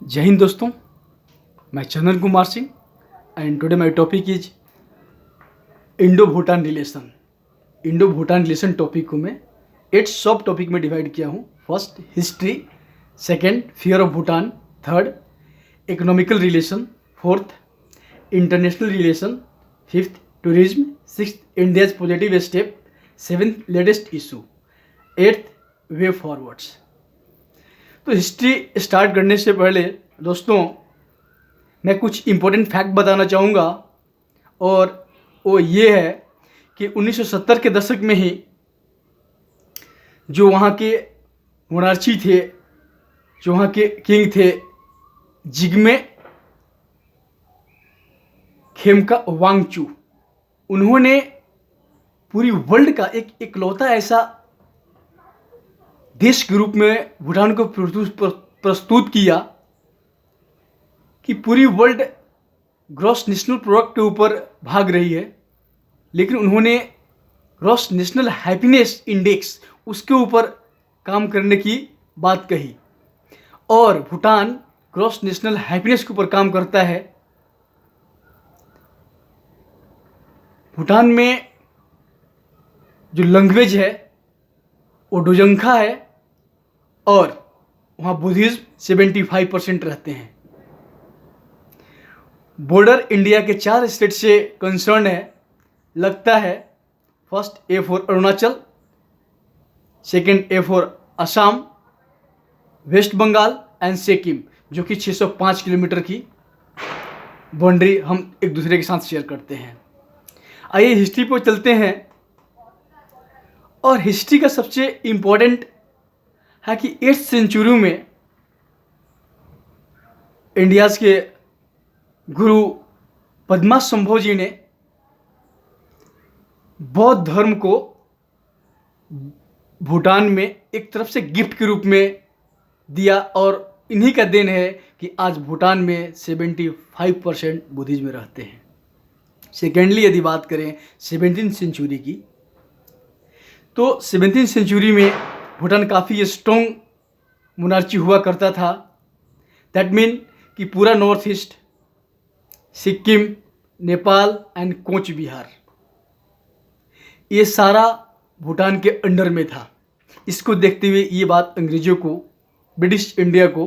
जय हिंद दोस्तों, मैं Chandan Kumar Singh and today my topic is Indo Bhutan relation. Indo Bhutan relation topic को मैं 8 सब टॉपिक में डिवाइड किया हूँ। First history, second fear of Bhutan, third economical relation, fourth international relation, fifth tourism, sixth India's positive step, seventh latest issue, eighth way forwards. तो history start करने से पहले दोस्तों मैं कुछ इम्पोर्टेंट फैक्ट बताना चाहूँगा, और वो ये है कि 1970 के दशक में ही जो वहाँ के मोनार्ची थे, जो वहाँ के किंग थे, जिग्मे खेमका वांगचू, उन्होंने पूरी वर्ल्ड का एक इकलौता ऐसा देश के रूप में भूटान को प्रस्तुत किया कि पूरी वर्ल्ड ग्रॉस नेशनल प्रोडक्ट के ऊपर भाग रही है, लेकिन उन्होंने ग्रॉस नेशनल हैप्पीनेस इंडेक्स उसके ऊपर काम करने की बात कही। और भूटान ग्रॉस नेशनल हैप्पीनेस के ऊपर काम करता है। भूटान में जो लैंग्वेज है वो डोजंखा है, और वहाँ बुद्धिज्म 75% रहते हैं। बॉर्डर इंडिया के 4 स्टेट से कंसर्न है, लगता है। First A for Arunachal, second A for Assam, West Bengal and Sikkim, जो कि 605 किलोमीटर की बाउंड्री हम एक दूसरे के साथ शेयर करते हैं। आइए हिस्ट्री पर चलते हैं। और हिस्ट्री का सबसे इम्पोर्टेंट है कि 8th सेंचुरी में इंडियाज़ के गुरु पद्मासंभव जी ने बौद्ध धर्म को भूटान में एक तरफ से गिफ्ट के रूप में दिया, और इन्हीं का देन है कि आज भूटान में 75% बुद्धिज्म में रहते हैं। सेकेंडली यदि बात करें 17th सेंचुरी की, तो 17th सेंचुरी में भूटान काफ़ी स्ट्रॉन्ग मोनार्ची हुआ करता था। दैट मीन कि पूरा north east, Sikkim, Nepal and coach Bihar, ये सारा भूटान के अंडर में था। इसको देखते हुए ये बात अंग्रेज़ों को, ब्रिटिश इंडिया को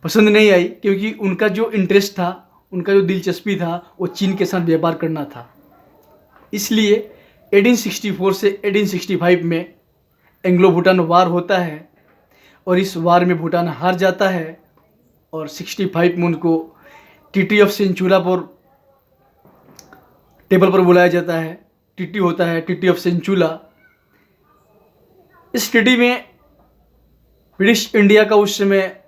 पसंद नहीं आई, क्योंकि उनका जो इंटरेस्ट था, उनका जो दिलचस्पी था, वो चीन के साथ व्यापार करना था। इसलिए 1864 से 1865 में एंग्लो भूटान वार होता है, और इस वार में भूटान हार जाता है, और 65 में उनको ट्रीटी ऑफ सेंचुला पर टेबल पर बुलाया जाता है। ट्रीटी होता है ट्रीटी ऑफ सेंचुला। इस ट्रीटी में ब्रिटिश इंडिया का उस समय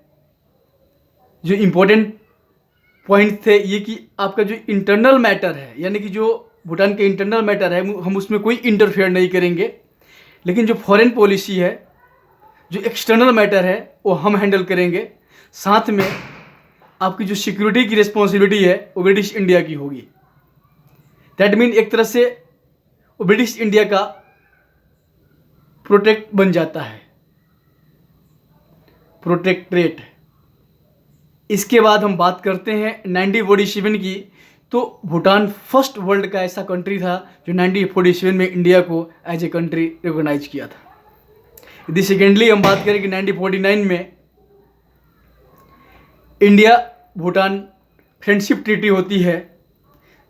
जो इम्पोर्टेंट पॉइंट थे ये कि आपका जो इंटरनल मैटर है, यानी कि जो भूटान के इंटरनल मैटर है, हम उसमें कोई इंटरफेयर नहीं करेंगे, लेकिन जो फॉरेन पॉलिसी है, जो एक्सटर्नल मैटर है, वो हम हैंडल करेंगे। साथ में आपकी जो सिक्योरिटी की रिस्पॉन्सिबिलिटी है वो ब्रिटिश इंडिया की होगी। दैट मीन एक तरह से वो ब्रिटिश इंडिया का प्रोटेक्ट बन जाता है, प्रोटेक्टरेट। इसके बाद हम बात करते हैं 1947 की। तो भूटान फर्स्ट वर्ल्ड का ऐसा कंट्री था जो 1947 में इंडिया को एज ए कंट्री रिकॉग्नाइज किया था। यदि सेकेंडली हम बात करें कि 1949 में इंडिया भूटान फ्रेंडशिप ट्रीटी होती है,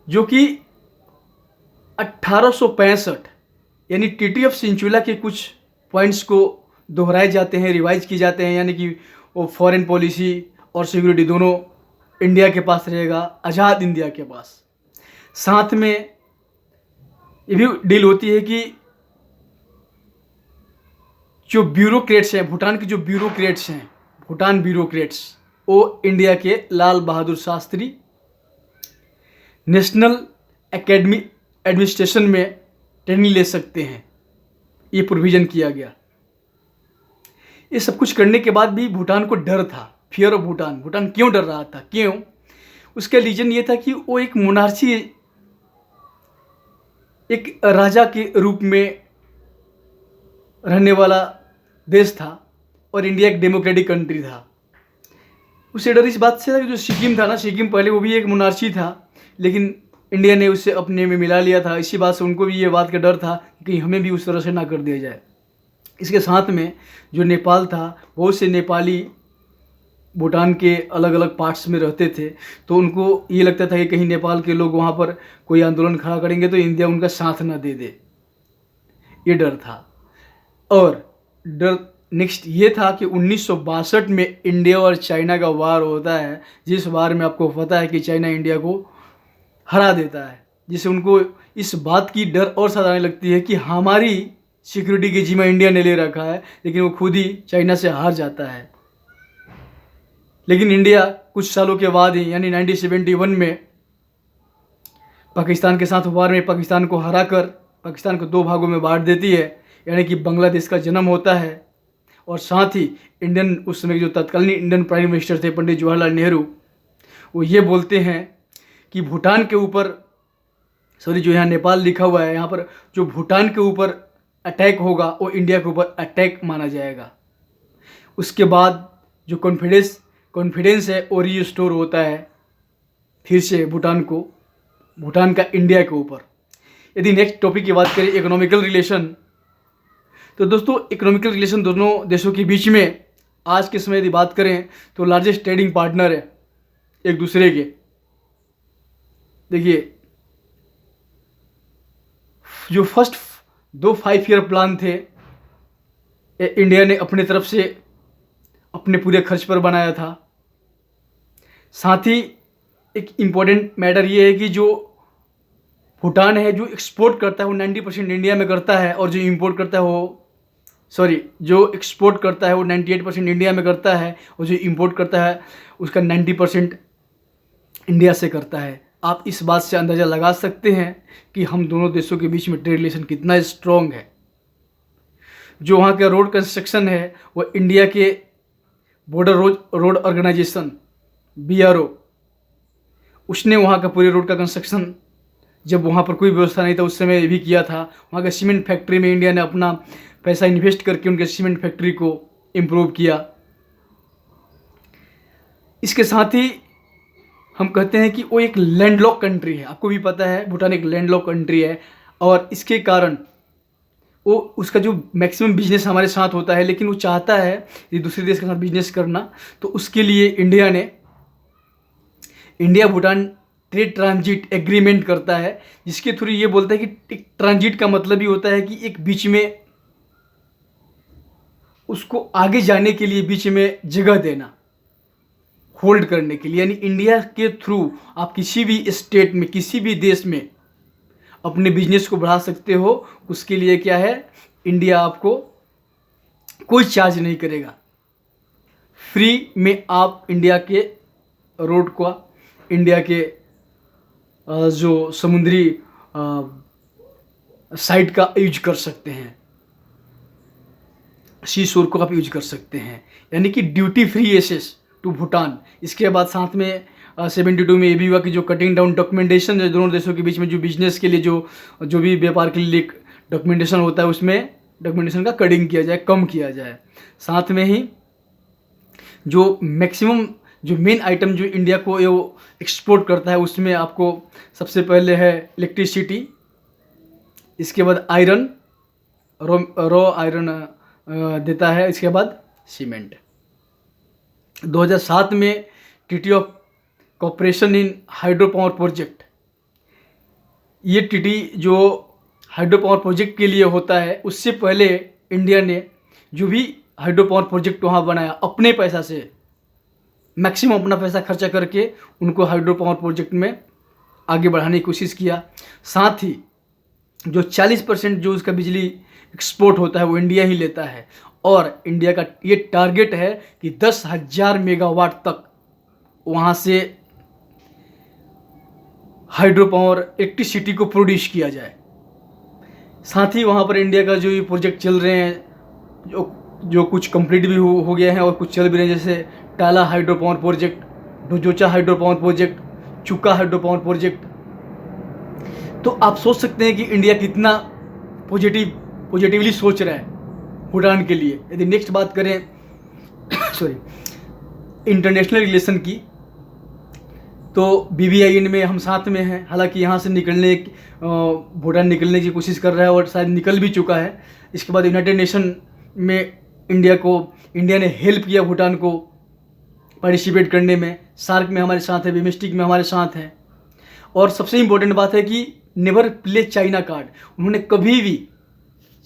जो कि 1865 यानी ट्रीटी ऑफ सेंचुला के कुछ पॉइंट्स को दोहराए जाते हैं, रिवाइज किए जाते हैं, यानी कि वो फॉरेन पॉलिसी और सिक्योरिटी दोनों इंडिया के पास रहेगा, आज़ाद इंडिया के पास। साथ में ये भी डील होती है कि जो ब्यूरोक्रेट्स हैं, भूटान के जो ब्यूरोक्रेट्स हैं, भूटान ब्यूरोक्रेट्स, वो इंडिया के Lal Bahadur Shastri national academy administration में ट्रेनिंग ले सकते हैं। ये प्रोविज़न किया गया। ये सब कुछ करने के बाद भी भूटान को डर था, फियर ऑफ भूटान। भूटान क्यों डर रहा था, क्यों? उसका रीजन ये था कि वो एक मोनार्ची, एक राजा के रूप में रहने वाला देश था, और इंडिया एक डेमोक्रेटिक कंट्री था। उसे डर इस बात से था कि जो सिक्किम था ना, सिक्किम पहले वो भी एक मोनार्ची था, लेकिन इंडिया ने उससे अपने में मिला लिया था। इसी बात से उनको भी ये बात का डर था कि हमें भी उस तरह से ना कर दिया जाए। इसके साथ में जो नेपाल था, बहुत से नेपाली भूटान के अलग अलग पार्ट्स में रहते थे, तो उनको ये लगता था कि कहीं नेपाल के लोग वहाँ पर कोई आंदोलन खड़ा करेंगे तो इंडिया उनका साथ ना दे दे, ये डर था। और डर नेक्स्ट ये था कि 1962 में इंडिया और चाइना का वार होता है, जिस वार में आपको पता है कि चाइना इंडिया को हरा देता है, जिससे उनको इस बात की डर और ज़्यादा आने लगती है कि हमारी सिक्योरिटी की जिम्मा इंडिया ने ले रखा है, लेकिन वो खुद ही चाइना से हार जाता है। लेकिन इंडिया कुछ सालों के बाद ही यानी 1971 में पाकिस्तान के साथ वार में पाकिस्तान को हराकर पाकिस्तान को 2 भागों में बांट देती है, यानी कि बांग्लादेश का जन्म होता है। और साथ ही इंडियन उस समय जो तत्कालीन इंडियन प्राइम मिनिस्टर थे पंडित जवाहरलाल नेहरू, वो ये बोलते हैं कि भूटान के ऊपर जो यहाँ नेपाल लिखा हुआ है, यहाँ पर जो भूटान के ऊपर अटैक होगा वो इंडिया के ऊपर अटैक माना जाएगा। उसके बाद जो कॉन्फिडेंस है वो रीस्टोर होता है फिर से भूटान का इंडिया के ऊपर। यदि नेक्स्ट टॉपिक की बात करें इकोनॉमिकल रिलेशन, तो दोस्तों इकोनॉमिकल रिलेशन दोनों देशों के बीच में आज के समय यदि बात करें तो लार्जेस्ट ट्रेडिंग पार्टनर है एक दूसरे के। देखिए, जो फर्स्ट 2 5 ईयर प्लान थे इंडिया ने अपने तरफ से अपने पूरे खर्च पर बनाया था। साथ ही एक इम्पॉर्टेंट मैटर ये है कि जो भूटान है जो एक्सपोर्ट करता है वो 90% इंडिया में करता है, और जो एक्सपोर्ट करता है वो 98% इंडिया में करता है, और जो इंपोर्ट करता है उसका 90% इंडिया से करता है। आप इस बात से अंदाज़ा लगा सकते हैं कि हम दोनों देशों के बीच में ट्रेड रिलेशन कितना स्ट्रॉन्ग है। जो वहाँ का रोड कंस्ट्रक्शन है वो इंडिया के बॉर्डर रोड ऑर्गेनाइजेशन BRO, उसने वहाँ का पूरे रोड का कंस्ट्रक्शन, जब वहाँ पर कोई व्यवस्था नहीं था उस समय भी किया था। वहाँ का सीमेंट फैक्ट्री में इंडिया ने अपना पैसा इन्वेस्ट करके उनके सीमेंट फैक्ट्री को इम्प्रूव किया। इसके साथ ही हम कहते हैं कि वो एक लैंडलॉक कंट्री है। आपको भी पता है भूटान एक लैंडलॉक कंट्री है, और इसके कारण वो उसका जो मैक्सिमम बिजनेस हमारे साथ होता है, लेकिन वो चाहता है ये दूसरे देश के साथ बिजनेस करना, तो उसके लिए India Bhutan trade transit agreement करता है, जिसके थ्रू ये बोलता है कि ट्रांजिट का मतलब ही होता है कि एक बीच में उसको आगे जाने के लिए बीच में जगह देना, होल्ड करने के लिए। यानी इंडिया के थ्रू आप किसी भी स्टेट में किसी भी देश में अपने बिजनेस को बढ़ा सकते हो। उसके लिए क्या है, इंडिया आपको कोई चार्ज नहीं करेगा, फ्री में आप इंडिया के रोड को, इंडिया के जो समुद्री साइड का यूज कर सकते हैं, सी शोर को आप यूज कर सकते हैं, यानी कि duty free access to Bhutan. इसके बाद साथ में 72 में ये भी हुआ कि जो कटिंग डाउन डॉक्यूमेंटेशन है दोनों देशों के बीच में, जो बिजनेस के लिए जो भी व्यापार के लिए डॉक्यूमेंटेशन होता है उसमें डॉक्यूमेंटेशन का कटिंग किया जाए, कम किया जाए। साथ में ही जो मैक्सिमम जो मेन आइटम जो इंडिया को ये एक्सपोर्ट करता है उसमें आपको सबसे पहले है इलेक्ट्रिसिटी, इसके बाद आयरन, रॉ आयरन देता है, इसके बाद सीमेंट। 2007 में treaty of cooperation in hydro power project, ये ट्रीटी जो हाइड्रो पावर प्रोजेक्ट के लिए होता है, उससे पहले इंडिया ने जो भी हाइड्रो पावर प्रोजेक्ट वहाँ बनाया अपने पैसा से, मैक्सिमम अपना पैसा खर्चा करके उनको हाइड्रो पावर प्रोजेक्ट में आगे बढ़ाने की कोशिश किया। साथ ही जो 40% जो उसका बिजली एक्सपोर्ट होता है वो इंडिया ही लेता है, और इंडिया का ये टारगेट है कि 10,000 मेगावाट तक वहाँ से हाइड्रो पावर इलेक्ट्रिसिटी को प्रोड्यूस किया जाए। साथ ही वहाँ पर इंडिया का जो ये प्रोजेक्ट चल रहे हैं, जो कुछ कंप्लीट भी हो गया है और कुछ चल भी रहे हैं, जैसे टाला हाइड्रो पावर प्रोजेक्ट, डोजोचा hydro power project, Chukha hydro power project. तो आप सोच सकते हैं कि इंडिया कितना पॉजिटिवली सोच रहा है भूटान के लिए। यदि नेक्स्ट बात करें इंटरनेशनल रिलेशन की, तो BBIN में हम साथ में हैं। हालांकि यहाँ से भूटान निकलने की कोशिश कर रहा है और शायद निकल भी चुका है। इसके बाद यूनाइटेड नेशन में इंडिया ने हेल्प किया भूटान को पार्टिसिपेट करने में। सार्क में हमारे साथ है, बिम्स्टेक में हमारे साथ है। और सबसे इम्पोर्टेंट बात है कि नेवर प्ले चाइना कार्ड, उन्होंने कभी भी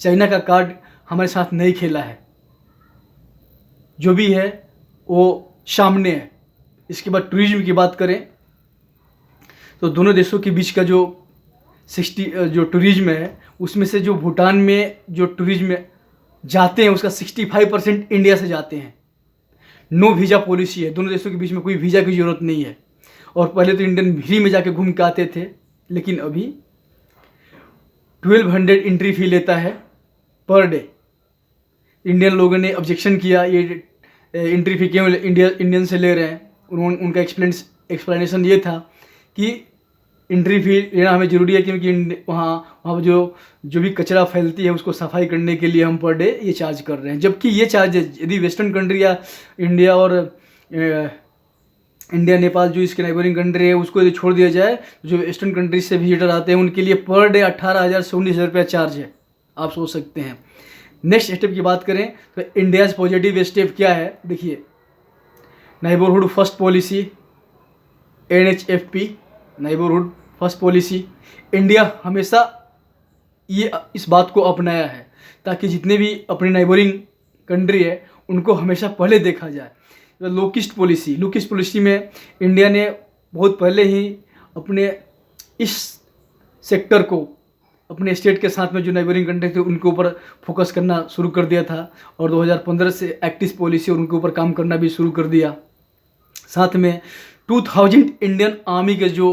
चाइना का कार्ड हमारे साथ नहीं खेला है। जो भी है वो सामने है। इसके बाद टूरिज्म की बात करें तो दोनों देशों के बीच का जो टूरिज्म है, उसमें से जो भूटान में जो टूरिज्म जाते हैं उसका 65% इंडिया से जाते हैं। नो वीज़ा पॉलिसी है, दोनों देशों के बीच में कोई वीज़ा की ज़रूरत नहीं है। और पहले तो इंडियन फ्री में जाके घूम के आते थे, लेकिन अभी 1200 एंट्री फी लेता है पर डे। इंडियन लोगों ने ऑब्जेक्शन किया, ये एंट्री फी क्यों इंडियन से ले रहे हैं। उनका एक्सप्लेनेशन ये था कि एंट्री फी लेना हमें ज़रूरी है क्योंकि वहाँ जो भी कचरा फैलती है उसको सफाई करने के लिए हम पर डे ये चार्ज कर रहे हैं। जबकि ये चार्ज यदि वेस्टर्न कंट्री या इंडिया नेपाल जो इसके नेबरिंग कंट्री है उसको यदि छोड़ दिया जाए, जो वेस्टर्न कंट्री से विजिटर आते हैं उनके लिए पर डे 18,000 से 19,000 रुपया चार्ज है। आप सोच सकते हैं। नेक्स्ट स्टेप की बात करें तो इंडियाज़ पॉजिटिव स्टेप क्या है, देखिए। Neighbourhood first policy, NHFP, neighbourhood first policy. India हमेशा इस बात को अपनाया है ताकि जितने भी अपनी नेबरिंग कंट्री है उनको हमेशा पहले देखा जाए। लोकिस्ट पॉलिसी में इंडिया ने बहुत पहले ही अपने इस सेक्टर को अपने स्टेट के साथ में जो नेबरिंग कंट्री थे उनके ऊपर फोकस करना शुरू कर दिया था। और 2015 से एक्टिव पॉलिसी और उनके ऊपर काम करना भी शुरू कर दिया। साथ में 2000 इंडियन आर्मी के जो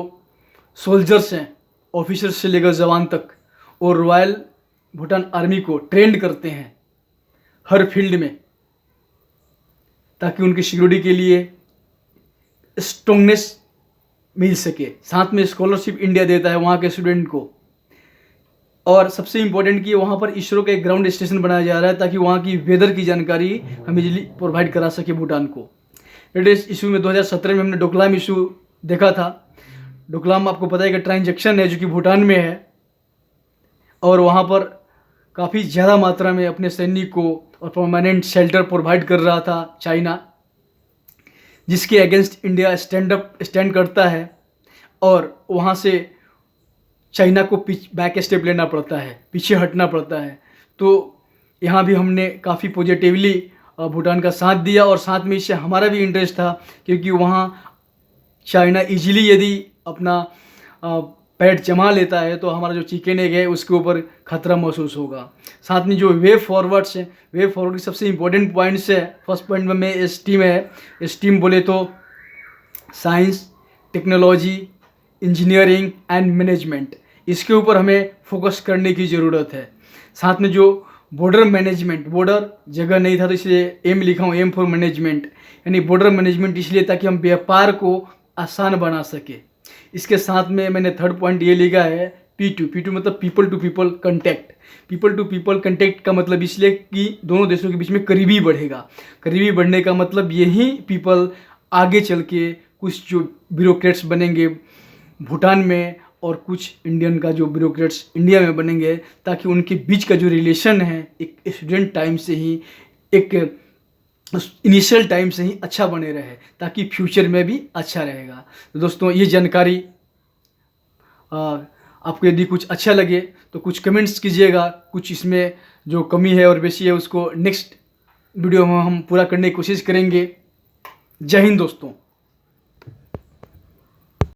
सोल्जर्स हैं, ऑफिसर्स से लेकर जवान तक, और रॉयल भूटान आर्मी को ट्रेंड करते हैं हर फील्ड में ताकि उनकी सिक्योरिटी के लिए स्ट्रॉन्गनेस मिल सके। साथ में स्कॉलरशिप इंडिया देता है वहाँ के स्टूडेंट को। और सबसे इम्पोर्टेंट कि वहाँ पर इसरो का एक ग्राउंड स्टेशन बनाया जा रहा है ताकि वहाँ की वेदर की जानकारी हम इजीली प्रोवाइड करा सके भूटान को। लेटेस्ट इशू में 2017 में हमने डोकलाम इशू देखा था। डोकलाम आपको पता है कि ट्रांजैक्शन है जो कि भूटान में है, और वहाँ पर काफ़ी ज़्यादा मात्रा में अपने सैनिक को और परमानेंट शेल्टर प्रोवाइड कर रहा था चाइना, जिसके अगेंस्ट इंडिया स्टैंड करता है और वहाँ से चाइना को बैक स्टेप लेना पड़ता है, पीछे हटना पड़ता है। तो यहाँ भी हमने काफ़ी पॉजिटिवली भूटान का साथ दिया और साथ में इससे हमारा भी इंटरेस्ट था क्योंकि वहाँ चाइना इजीली यदि अपना पैड जमा लेता है तो हमारा जो चिकन एग है उसके ऊपर खतरा महसूस होगा। साथ में जो वे फॉरवर्ड्स हैं, वे फॉरवर्ड के सबसे इम्पोर्टेंट पॉइंट्स है। फर्स्ट पॉइंट में STEAM है। STEAM बोले तो science, technology, engineering and management, इसके ऊपर हमें फोकस करने की ज़रूरत है। साथ में जो बॉर्डर मैनेजमेंट, बॉर्डर जगह नहीं था तो इसलिए एम लिखा हूँ, एम फॉर मैनेजमेंट, यानी बॉर्डर मैनेजमेंट इसलिए ताकि हम व्यापार को आसान बना सके। इसके साथ में मैंने थर्ड पॉइंट ये लिखा है P2 मतलब people to people contact. People to people contact का मतलब इसलिए कि दोनों देशों के बीच में करीबी बढ़ेगा। करीबी बढ़ने का मतलब यही पीपल आगे चल के कुछ जो ब्यूरोक्रेट्स बनेंगे भूटान में और कुछ इंडियन का जो ब्यूरोक्रेट्स इंडिया में बनेंगे, ताकि उनके बीच का जो रिलेशन है एक स्टूडेंट टाइम से ही, एक इनिशियल टाइम से ही अच्छा बने रहे ताकि फ्यूचर में भी अच्छा रहेगा। तो दोस्तों ये जानकारी आपको यदि कुछ अच्छा लगे तो कुछ कमेंट्स कीजिएगा। कुछ इसमें जो कमी है और बेसी है उसको नेक्स्ट वीडियो में हम पूरा करने की कोशिश करेंगे। जय हिंद दोस्तों।